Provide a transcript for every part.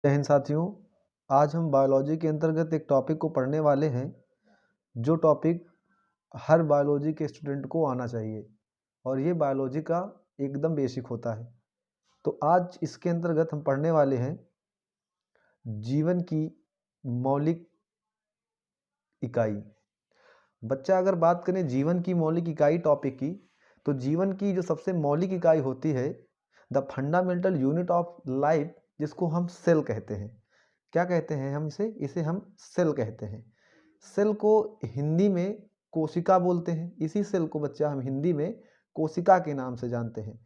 जय हिंद साथियों। आज हम बायोलॉजी के अंतर्गत एक टॉपिक को पढ़ने वाले हैं, जो टॉपिक हर बायोलॉजी के स्टूडेंट को आना चाहिए और ये बायोलॉजी का एकदम बेसिक होता है। तो आज इसके अंतर्गत हम पढ़ने वाले हैं जीवन की मौलिक इकाई। बच्चा अगर बात करें जीवन की मौलिक इकाई टॉपिक की, तो जीवन की जो सबसे मौलिक इकाई होती है, the fundamental unit of life, जिसको हम सेल कहते हैं। क्या कहते हैं हम इसे हम सेल कहते हैं। सेल को हिंदी में कोशिका बोलते हैं। इसी सेल को बच्चा हम हिंदी में कोशिका के नाम से जानते हैं।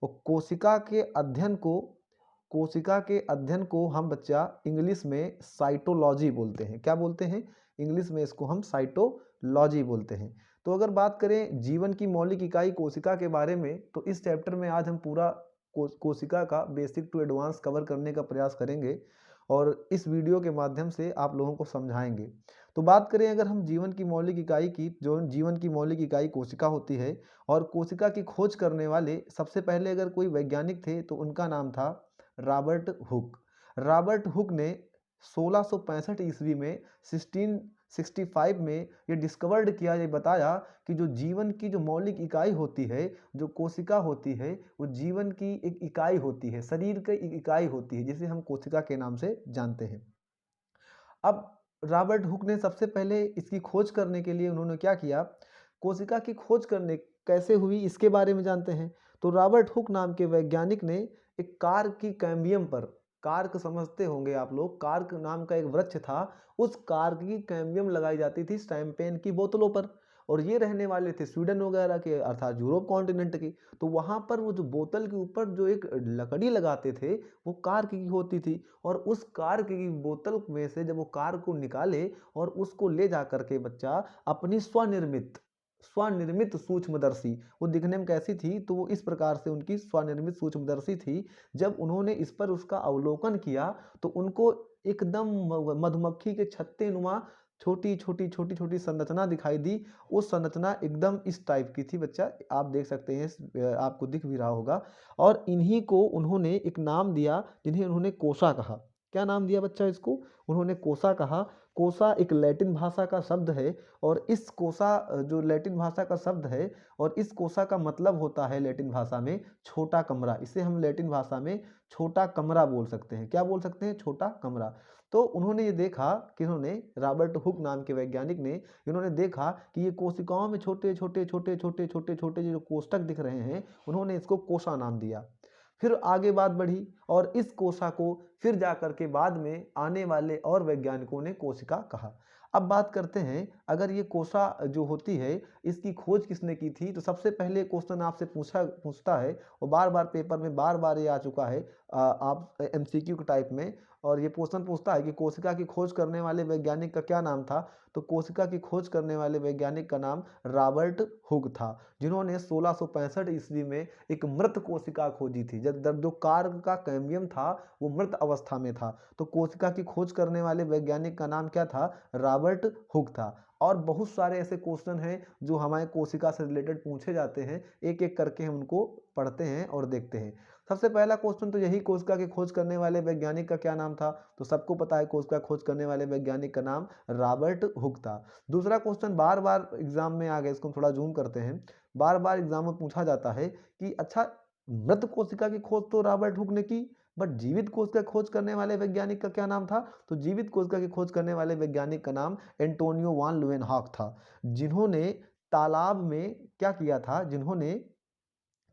और कोशिका के अध्ययन को हम बच्चा इंग्लिश में साइटोलॉजी बोलते हैं। क्या बोलते हैं? इंग्लिश में इसको हम साइटोलॉजी बोलते हैं। तो अगर बात करें जीवन की मौलिक इकाई कोशिका के बारे में, तो इस चैप्टर में आज हम पूरा कोशिका का बेसिक टू एडवांस कवर करने का प्रयास करेंगे और इस वीडियो के माध्यम से आप लोगों को समझाएंगे। तो बात करें अगर हम जीवन की मौलिक इकाई की, जो जीवन की मौलिक इकाई कोशिका होती है, और कोशिका की खोज करने वाले सबसे पहले अगर कोई वैज्ञानिक थे तो उनका नाम था रॉबर्ट हुक। रॉबर्ट हुक ने 1665 ईस्वी में 1665 में ये डिस्कवर्ड किया, ये बताया कि जो जीवन की जो मौलिक इकाई होती है, जो कोशिका होती है, वो जीवन की एक इकाई होती है, शरीर की एक इकाई होती है, जिसे हम कोशिका के नाम से जानते हैं। अब रॉबर्ट हुक ने सबसे पहले इसकी खोज करने के लिए उन्होंने क्या किया, कोशिका की खोज करने कैसे हुई इसके बारे में जानते हैं। तो रॉबर्ट हुक नाम के वैज्ञानिक ने एक कार्क की कैम्बियम पर, कार्क समझते होंगे आप लोग, कार्क नाम का एक वृक्ष था, उस कार्क की कैम्बियम लगाई जाती थी शैंपेन की बोतलों पर, और ये रहने वाले थे स्वीडन वगैरह के, अर्थात यूरोप कॉन्टिनेंट की। तो वहाँ पर वो जो बोतल के ऊपर जो एक लकड़ी लगाते थे, वो कार्क की होती थी, और उस कार्क की बोतल में से जब वो कार्क को निकाले और उसको ले जा करके बच्चा अपनी स्वनिर्मित सूक्ष्मदर्शी, वो दिखने में कैसी थी, तो वो इस प्रकार से उनकी स्वनिर्मित सूक्ष्मदर्शी थी। जब उन्होंने इस पर उसका अवलोकन किया तो उनको एकदम मधुमक्खी के छत्ते नुमा छोटी छोटी छोटी छोटी संरचना दिखाई दी। वो संरचना एकदम इस टाइप की थी बच्चा, आप देख सकते हैं, आपको दिख भी रहा होगा। और इन्हीं को उन्होंने एक नाम दिया, जिन्हें उन्होंने कोसा कहा। क्या नाम दिया बच्चा इसको? उन्होंने कोसा कहा। कोसा एक लैटिन भाषा का शब्द है, और इस कोसा जो लैटिन भाषा का शब्द है, और इस कोसा का मतलब होता है लैटिन भाषा में छोटा कमरा। इसे हम लैटिन भाषा में छोटा कमरा बोल सकते हैं। क्या बोल सकते हैं? छोटा कमरा। तो उन्होंने ये देखा कि इन्होंने, रॉबर्ट हुक नाम के वैज्ञानिक ने, इन्होंने देखा कि ये कोशिकाओं में छोटे छोटे छोटे छोटे छोटे छोटे जो कोष्ठक दिख रहे हैं, उन्होंने इसको कोसा नाम दिया। फिर आगे बात बढ़ी और इस कोशा को फिर जाकर के बाद में आने वाले और वैज्ञानिकों ने कोशिका कहा। अब बात करते हैं, अगर ये कोशा जो होती है, इसकी खोज किसने की थी, तो सबसे पहले क्वेश्चन आपसे पूछता है, और बार बार पेपर में बार बार ये आ चुका है, आप एमसीक्यू के टाइप में, और ये क्वेश्चन पूछता है कि कोशिका की खोज करने वाले वैज्ञानिक का क्या नाम था। तो कोशिका की खोज करने वाले वैज्ञानिक का नाम रॉबर्ट हुक था, जिन्होंने 1665 ईस्वी में एक मृत कोशिका खोजी थी। जब जो कार्क का कैम्बियम था वो मृत अवस्था में था, तो कोशिका की खोज करने वाले वैज्ञानिक का नाम क्या था? रॉबर्ट हुक था। और बहुत सारे ऐसे क्वेश्चन हैं जो हमारे कोशिका से रिलेटेड पूछे जाते हैं, एक एक करके हम उनको पढ़ते हैं और देखते हैं। सबसे पहला क्वेश्चन तो यही, कोशिका की खोज करने वाले वैज्ञानिक का क्या नाम था? तो सबको पता है कोशिका खोज करने वाले वैज्ञानिक का नाम रॉबर्ट हुक था। दूसरा क्वेश्चन बार बार एग्जाम में आ गया, इसको हम थोड़ा जूम करते हैं। बार बार एग्जाम में पूछा जाता है कि अच्छा, मृत कोशिका की खोज तो रॉबर्ट हुक ने की, बट जीवित कोशिका खोज करने वाले वैज्ञानिक का क्या नाम था? तो जीवित कोशिका की खोज करने वाले वैज्ञानिक का नाम एंटोनियो वान लुएनहॉक था, जिन्होंने तालाब में क्या किया था, जिन्होंने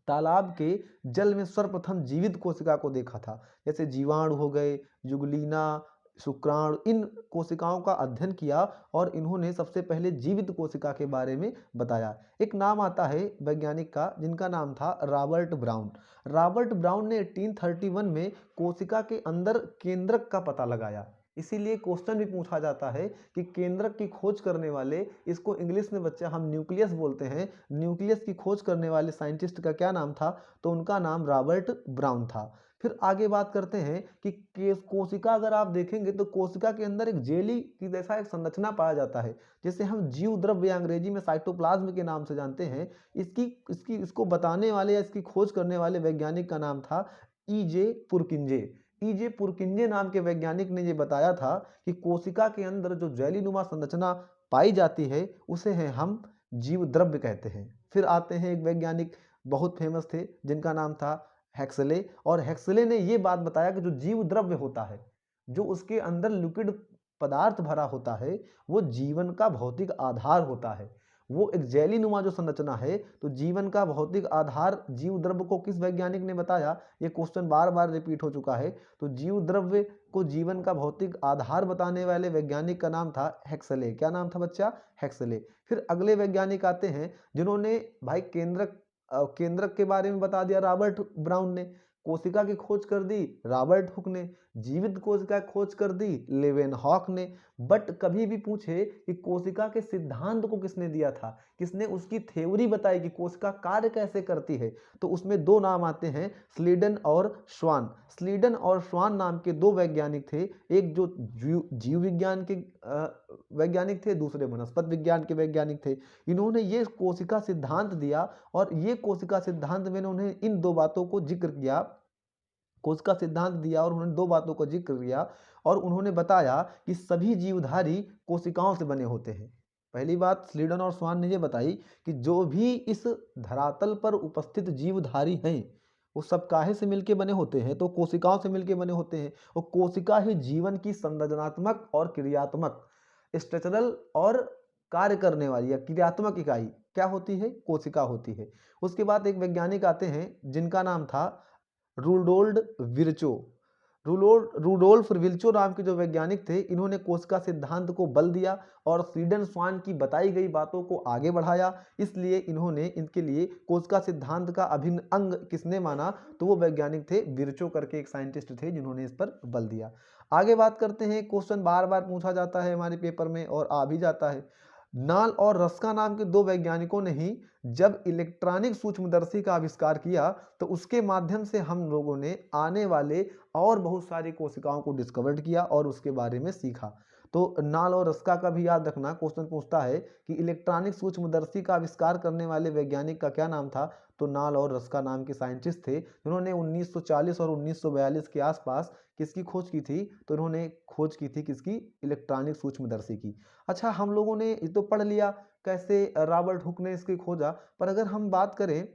तालाब के जल में सर्वप्रथम जीवित कोशिका को देखा था। जैसे जीवाणु हो गए, युगलीना, शुक्राणु, इन कोशिकाओं का अध्ययन किया और इन्होंने सबसे पहले जीवित कोशिका के बारे में बताया। एक नाम आता है वैज्ञानिक का, जिनका नाम था रॉबर्ट ब्राउन। रॉबर्ट ब्राउन ने 1831 में कोशिका के अंदर केंद्रक का पता लगाया। इसीलिए क्वेश्चन भी पूछा जाता है कि केंद्रक की खोज करने वाले, इसको इंग्लिश में बच्चा हम न्यूक्लियस बोलते हैं, न्यूक्लियस की खोज करने वाले साइंटिस्ट का क्या नाम था? तो उनका नाम रॉबर्ट ब्राउन था। फिर आगे बात करते हैं कि कोशिका अगर आप देखेंगे तो कोशिका के अंदर एक जेली की जैसा एक संरचना पाया जाता है, जिसे हम जीव द्रव्य या अंग्रेजी में साइटोप्लाज्म के नाम से जानते हैं। इसको बताने वाले या इसकी खोज करने वाले वैज्ञानिक का नाम था ईजे पुरकिंजे। ईजे पुरकिंजे नाम के वैज्ञानिक ने ये बताया था कि कोशिका के अंदर जो जेलीनुमा संरचना पाई जाती है उसे है हम जीव द्रव्य कहते हैं। फिर आते हैं एक वैज्ञानिक बहुत फेमस थे जिनका नाम था हेक्सले, और हेक्सले ने ये बात बताया कि जो जीव द्रव्य होता है, जो उसके अंदर लिक्विड पदार्थ भरा होता है, वो जीवन का भौतिक आधार होता है। वो एक जेलीनुमा जो संरचना है, तो जीवन का भौतिक आधार जीव द्रव्य को किस वैज्ञानिक ने बताया? ये क्वेश्चन बार बार रिपीट हो चुका है। तो जीव द्रव्य को जीवन का भौतिक आधार बताने वाले वैज्ञानिक का नाम था हेक्सले। क्या नाम था बच्चा? हेक्सले। फिर अगले वैज्ञानिक आते हैं जिन्होंने भाई केंद्रक के बारे में बता दिया, रॉबर्ट ब्राउन ने। कोशिका की खोज कर दी रॉबर्ट हुक ने। जीवित कोशिका की खोज कर दी लेवेनहॉक ने। बट कभी भी पूछे कि कोशिका के सिद्धांत को किसने दिया था, किसने उसकी थ्योरी बताई कि कोशिका कार्य कैसे करती है, तो उसमें दो नाम आते हैं, स्लीडन और श्वान। स्लीडन और श्वान नाम के दो वैज्ञानिक थे, एक जो जीव विज्ञान के वैज्ञानिक थे, दूसरे वनस्पति विज्ञान के वैज्ञानिक थे। इन्होंने ये कोशिका सिद्धांत दिया, और ये कोशिका सिद्धांत में उन्होंने इन दो बातों को जिक्र किया, कोशिका सिद्धांत दिया और उन्होंने दो बातों को जिक्र किया, और उन्होंने बताया कि सभी जीवधारी कोशिकाओं से बने होते हैं। पहली बात स्लीडन और स्वान ने ये बताई कि जो भी इस धरातल पर उपस्थित जीवधारी हैं वो सब काहे से मिलके बने होते हैं? तो कोशिकाओं से मिलके बने होते हैं। और कोशिका ही जीवन की संरचनात्मक और क्रियात्मक, स्ट्रक्चरल और कार्य करने वाली या क्रियात्मक इकाई क्या होती है? कोशिका होती है। उसके बाद एक वैज्ञानिक आते हैं जिनका नाम था रूडोल्ड विर्चो। रूडोल्फ विर्चो नाम के जो वैज्ञानिक थे, इन्होंने कोशिका सिद्धांत को बल दिया और स्वीडन स्वान की बताई गई बातों को आगे बढ़ाया। इसलिए इन्होंने इनके लिए कोशिका सिद्धांत का अभिन्न अंग किसने माना? तो वो वैज्ञानिक थे विर्चो करके, एक साइंटिस्ट थे जिन्होंने इस पर बल दिया। आगे बात करते हैं, क्वेश्चन बार बार पूछा जाता है हमारे पेपर में और आ भी जाता है। नाल और रस्का नाम के दो वैज्ञानिकों ने ही जब इलेक्ट्रॉनिक सूक्ष्मदर्शी का आविष्कार किया, तो उसके माध्यम से हम लोगों ने आने वाले और बहुत सारी कोशिकाओं को डिस्कवर किया और उसके बारे में सीखा। तो नाल और रस्का का भी याद रखना, क्वेश्चन पूछता है कि इलेक्ट्रॉनिक सूक्ष्मदर्शी का आविष्कार करने वाले वैज्ञानिक का क्या नाम था? तो नाल और रस्का नाम के साइंटिस्ट थे, जिन्होंने 1940 और 1942 के आसपास किसकी खोज की थी? तो इन्होंने खोज की थी किसकी? इलेक्ट्रॉनिक सूक्ष्मदर्शी की। अच्छा, हम लोगों ने ये तो पढ़ लिया कैसे रॉबर्ट हुक ने इसकी खोजा, पर अगर हम बात करें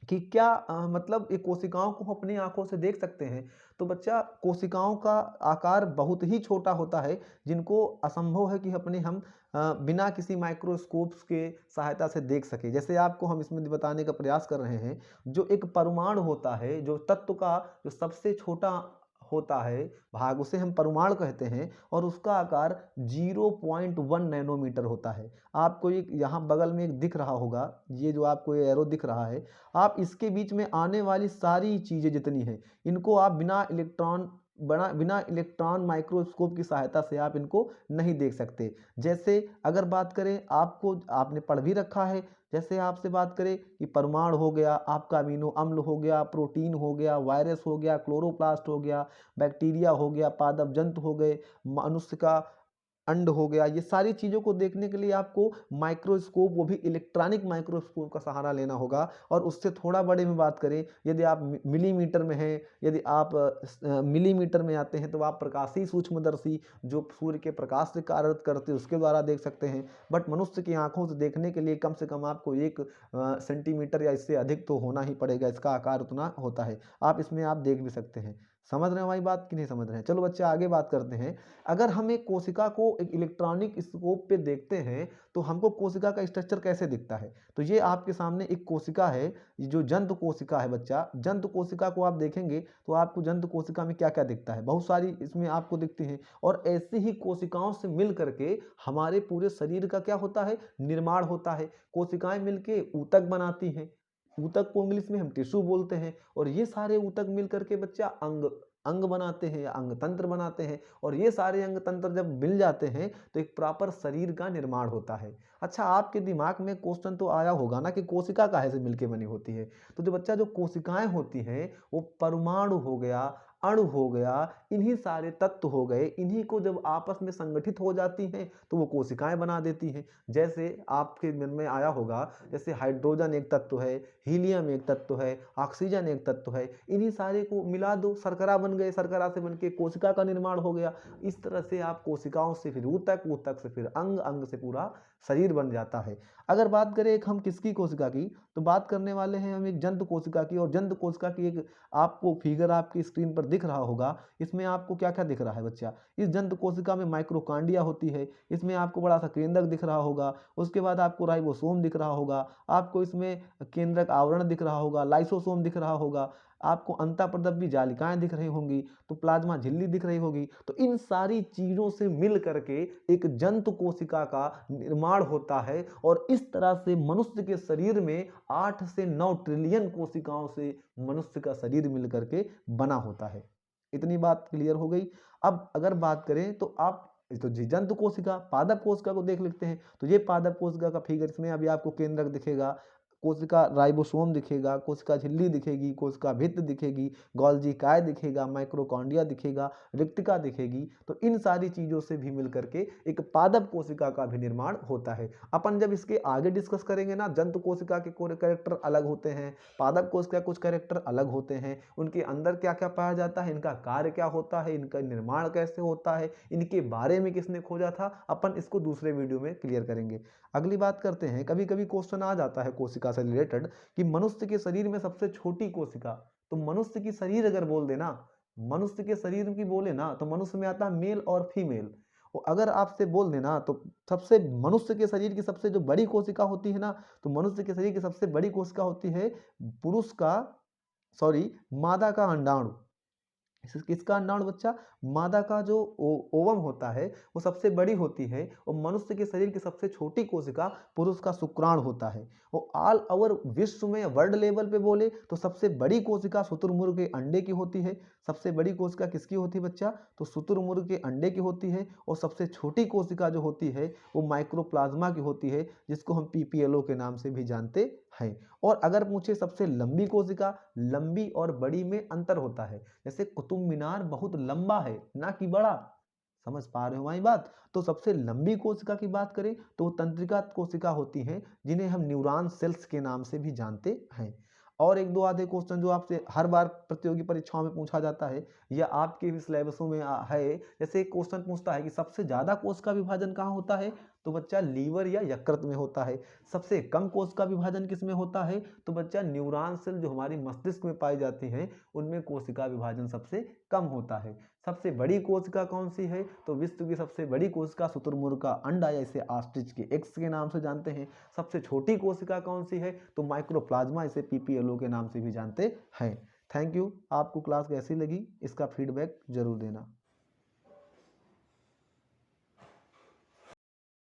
कि क्या मतलब ये कोशिकाओं को हम अपनी आंखों से देख सकते हैं, तो बच्चा कोशिकाओं का आकार बहुत ही छोटा होता है, जिनको असंभव है कि अपने हम बिना किसी माइक्रोस्कोप्स के सहायता से देख सके। जैसे आपको हम इसमें बताने का प्रयास कर रहे हैं, जो एक परमाणु होता है, जो तत्व का जो सबसे छोटा होता है भाग, उसे हम परमाणु कहते हैं, और उसका आकार 0.1 नैनोमीटर होता है। आपको एक यहाँ बगल में एक दिख रहा होगा, ये जो आपको ये एरो दिख रहा है, आप इसके बीच में आने वाली सारी चीज़ें जितनी हैं, इनको आप बिना इलेक्ट्रॉन माइक्रोस्कोप की सहायता से आप इनको नहीं देख सकते। जैसे अगर बात करें, आपने पढ़ भी रखा है, जैसे आपसे बात करें कि परमाणु हो गया, आपका अमीनो अम्ल हो गया, प्रोटीन हो गया, वायरस हो गया, क्लोरोप्लास्ट हो गया, बैक्टीरिया हो गया, पादप जंतु हो गए, मनुष्य का अंड हो गया, ये सारी चीज़ों को देखने के लिए आपको माइक्रोस्कोप, वो भी इलेक्ट्रॉनिक माइक्रोस्कोप का सहारा लेना होगा। और उससे थोड़ा बड़े में बात करें, यदि आप मिलीमीटर में हैं, यदि आप मिलीमीटर में आते हैं, तो आप प्रकाशीय सूक्ष्मदर्शी जो सूर्य के प्रकाश से कार्य करते हैं उसके द्वारा देख सकते हैं। बट मनुष्य की आंखों से देखने के लिए कम से कम आपको 1 सेंटीमीटर या इससे अधिक तो होना ही पड़ेगा, इसका आकार उतना होता है। आप इसमें आप देख भी सकते हैं। समझ रहे हैं हमारी बात कि नहीं समझ रहे हैं? चलो बच्चे आगे बात करते हैं। अगर हम एक कोशिका को एक इलेक्ट्रॉनिक स्कोप पे देखते हैं, तो हमको कोशिका का स्ट्रक्चर कैसे दिखता है? तो ये आपके सामने एक कोशिका है, ये जो जंतु कोशिका है बच्चा, जंतु कोशिका को आप देखेंगे तो आपको जंतु कोशिका में क्या क्या दिखता है? बहुत सारी इसमें आपको दिखती हैं। और ऐसी ही कोशिकाओं से मिल करके हमारे पूरे शरीर का क्या होता है? निर्माण होता है। कोशिकाएं मिलके ऊतक बनाती हैं, ऊतक को इंग्लिश में हम टिश्यू बोलते हैं, और ये सारे ऊतक मिल करके बच्चा अंग अंग बनाते हैं या अंग तंत्र बनाते हैं। और ये सारे अंग तंत्र जब मिल जाते हैं तो एक प्रॉपर शरीर का निर्माण होता है। अच्छा, आपके दिमाग में क्वेश्चन तो आया होगा ना कि कोशिका काहे से मिलके बनी होती है? तो जो बच्चा जो कोशिकाएं होती हैं वो परमाणु हो गया, अणु हो गया, इन्हीं सारे तत्व हो गए, इन्हीं को जब आपस में संगठित हो जाती हैं तो वो कोशिकाएं बना देती हैं। जैसे आपके मन में आया होगा, जैसे हाइड्रोजन एक तत्व है, हीलियम एक तत्व है, ऑक्सीजन एक तत्व है, इन्हीं सारे को मिला दो, शर्करा बन गए, शर्करा से बनके कोशिका का निर्माण हो गया। इस तरह से आप कोशिकाओं से फिर ऊतक, ऊतक से फिर अंग, अंग से पूरा शरीर बन जाता है। अगर बात करें एक हम किसकी कोशिका की, तो बात करने वाले हैं हम एक जंतु कोशिका की। और जंतु कोशिका की एक आपको फिगर आपकी स्क्रीन पर दिख रहा होगा। इसमें आपको क्या क्या दिख रहा है बच्चा? इस जंतु कोशिका में माइक्रोकांडिया होती है, इसमें आपको बड़ा सा केंद्रक दिख रहा होगा, उसके बाद आपको राइबोसोम दिख रहा होगा, आपको इसमें केंद्रक आवरण दिख रहा होगा, लाइसोसोम दिख रहा होगा, आपको अंतःप्रदव्य जालिकाएं दिख रही होंगी, तो प्लाज्मा झिल्ली दिख रही होगी। तो इन सारी चीजों से मिल करके एक जंतु कोशिका का निर्माण होता है। और इस तरह से मनुष्य के शरीर में 8 से 9 ट्रिलियन कोशिकाओं से मनुष्य का शरीर मिल करके बना होता है। इतनी बात क्लियर हो गई। अब अगर बात करें तो आप तो जंतु कोशिका, पादप कोशिका को देख लेते हैं। तो ये पादप कोशिका का फिगर, इसमें अभी आपको केंद्रक दिखेगा, कोशिका राइबोसोम दिखेगा, कोशिका झिल्ली दिखेगी, कोशिका भित्त दिखेगी, गोल्जी काय दिखेगा, माइक्रोकॉन्ड्रिया दिखेगा, रिक्टिका दिखेगी। तो इन सारी चीजों से भी मिलकर के एक पादप कोशिका का भी निर्माण होता है। अपन जब इसके आगे डिस्कस करेंगे ना, जंतु कोशिका के कैरेक्टर अलग होते हैं, पादप कोशिका कुछ कैरेक्टर अलग होते हैं, उनके अंदर क्या क्या पाया जाता है, इनका कार्य क्या होता है, इनका निर्माण कैसे होता है, इनके बारे में किसने खोजा था, अपन इसको दूसरे वीडियो में क्लियर करेंगे। अगली बात करते हैं, कभी कभी क्वेश्चन आ जाता है कोशिका से रिलेटेड कि मनुष्य के शरीर में सबसे छोटी कोशिका, तो मनुष्य की शरीर अगर बोल देना, मनुष्य के शरीर की बोले ना, तो मनुष्य में आता है मेल और फीमेल। और अगर आपसे बोल देना तो सबसे मनुष्य के शरीर की सबसे जो बड़ी कोशिका होती है ना, तो मनुष्य के शरीर की सबसे बड़ी कोशिका होती है पुरुष का, सॉरी, मादा का अंडाणु। किसका अंडाणु बच्चा? मादा का जो ओवम होता है वो सबसे बड़ी होती है। और मनुष्य के शरीर की सबसे छोटी कोशिका पुरुष का शुक्राणु होता है। और ऑल ओवर विश्व में वर्ल्ड लेवल पे बोले तो सबसे बड़ी कोशिका शुतुरमुर्ग के अंडे की होती है। सबसे बड़ी कोशिका किसकी होती है बच्चा? तो शुतुरमुर्ग के अंडे की होती है। और सबसे छोटी कोशिका जो होती है वो माइक्रोप्लाज्मा की होती है, जिसको हम पीपीएलओ के नाम से भी जानते हैं। और अगर पूछे सबसे लंबी कोशिका, लंबी और बड़ी में अंतर होता है। जैसे कुतुब मीनार बहुत लंबा है ना कि बड़ा, समझ पा रहे हो हमारी बात? तो सबसे लंबी कोशिका की बात करें तो तंत्रिका कोशिका होती हैं, जिन्हें हम न्यूरॉन सेल्स के नाम से भी जानते हैं। और एक दो आधे क्वेश्चन जो आपसे हर बार प्रतियोगी परीक्षाओं में पूछा जाता है या आपके भी सिलेबसों में है। जैसे एक क्वेश्चन पूछता है कि सबसे ज्यादा कोश का विभाजन कहाँ होता है, तो बच्चा लीवर या यकृत में होता है। सबसे कम कोश का विभाजन किस में होता है, तो बच्चा न्यूरॉन सेल जो हमारी मस्तिष्क में पाई जाती हैं उनमें कोशिका विभाजन सबसे कम होता है। सबसे बड़ी कोशिका कौन सी है, तो विश्व की सबसे बड़ी कोशिका शुतुरमुर्ग का अंडा या इसे ऑस्ट्रिच के एग्स के नाम से जानते हैं। सबसे छोटी कोशिका कौन सी है, तो माइक्रोप्लाज्मा, इसे पीपीएलओ के नाम से भी जानते हैं। Thank you. आपको क्लास कैसी लगी इसका फीडबैक जरूर देना।